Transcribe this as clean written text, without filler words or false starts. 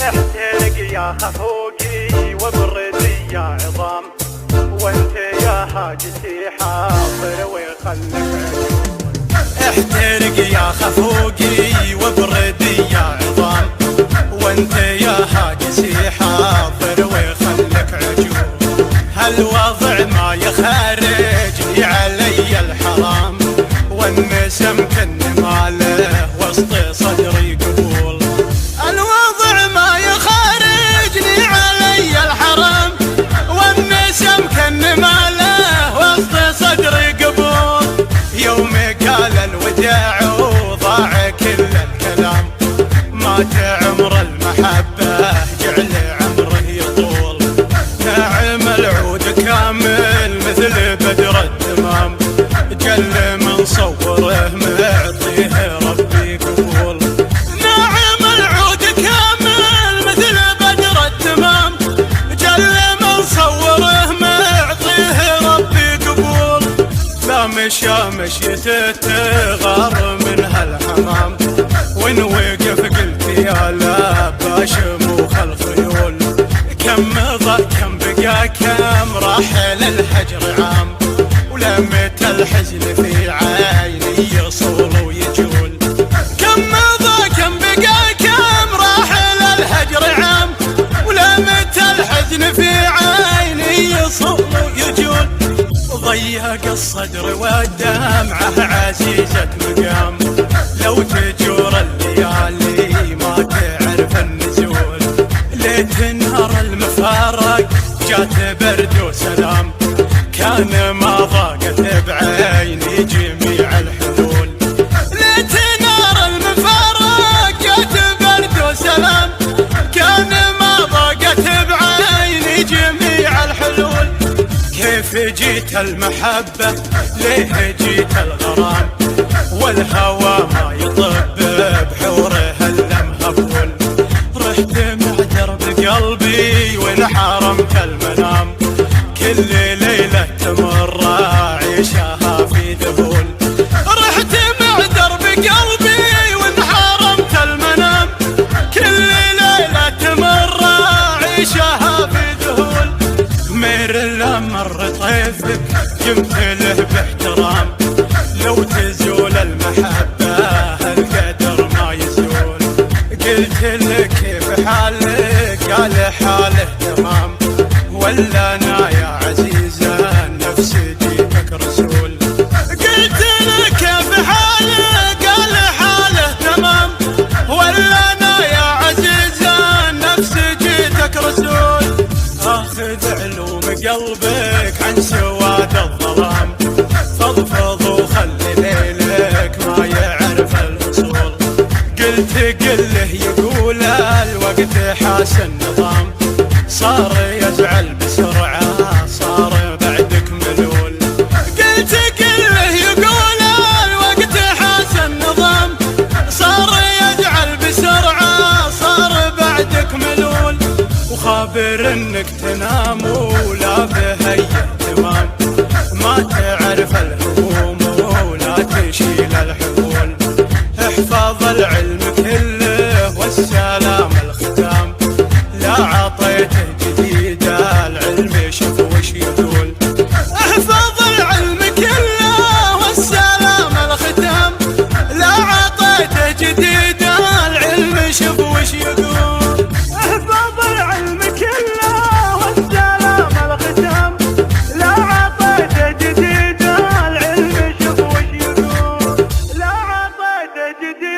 احترق يا خفوقي وبردي يا عظام، وانت يا هاجسي حاضر ويخلك احترق يا خفوقي وبردي يا عظام، وانت يا هاجسي حاضر ويخلك عجول. هالوضع ما يخرجني علي الحرام، والنسم كن ماله وسط صدري قبول. الوضع ما يخرجني علي الحرام، والنسم كن ماله وسط صدري قبول. يوم قال الوداع وضاع كل الكلام، مات عمر المحبة جعل عمره يطول. ناعم العود كامل مثل بدر التمام، جل من صوره معطيه ربي قبول. ناعم العود كامل مثل بدر التمام، جل من صوره معطيه ربي قبول. لا مشى مشيته تغار من هالحمام، وين وقف قلت يا لا باشموخ الخيول. كم مضى كم بقى كم راح للهجر عام، ولمت الحزن في عيني يصول ويجول. كم مضى كم بقى كم راح للهجر عام، ولمت الحزن في عيني يصول ويجول. ضيق الصدر والدمعة عزيزة مقام، لو تجور الليالي ما تعرف النزول. ليت نهار المفارق جات برد وسلام، كان ما ضاقت بعيني جميع الحلول. ليت نهار المفارق جات برد وسلام، كان ما ضاقت بعيني جميع الحلول. كيف جيت المحبة ليه جيت الغرام، والهوى ما يطب بحوره المهبول. رحت مع درب قلبي وانحرمت المنام، كل ليلة تمر عيشها في ذهول. رحت مع درب قلبي وانحرمت المنام، كل ليلة تمر عيشها في ذهول. مير الأمر طيفك يمثله باحترام، لو تزول المحبة القدر ما يزول. قلت لك كيف حالك قال حاله تمام، ولا انا يا عزيزة النفس جيتك رسول. قلت لك كيف حالك قال حاله تمام، ولا انا يا عزيزة النفس جيتك رسول. اخذ علوم قلبك عن سواد الظلام، فضفض وخلي ليلك ما يعرف الوصول. قلت قله يقول الوقت حاسن نظام، صار يزعل بسرعة صار بعدك ملول. قلت قله يقول الوقت حاسن نظام، صار يزعل بسرعة صار بعدك ملول. وخابر انك تنام ولا بهي اهتمام، ما تعرف الهموم ولا تشيل الحمول. احفظ العلم كله والسلام الختام، لا عطيته جديد العلم شوف وش يقول. احفظ العلم كله والسلام الختام، لا عطيته جديد العلم شوف وش يقول. احفظ العلم كله والسلام الختام، لا عطيته جديد العلم شوف وش يقول. لا عطيته جديد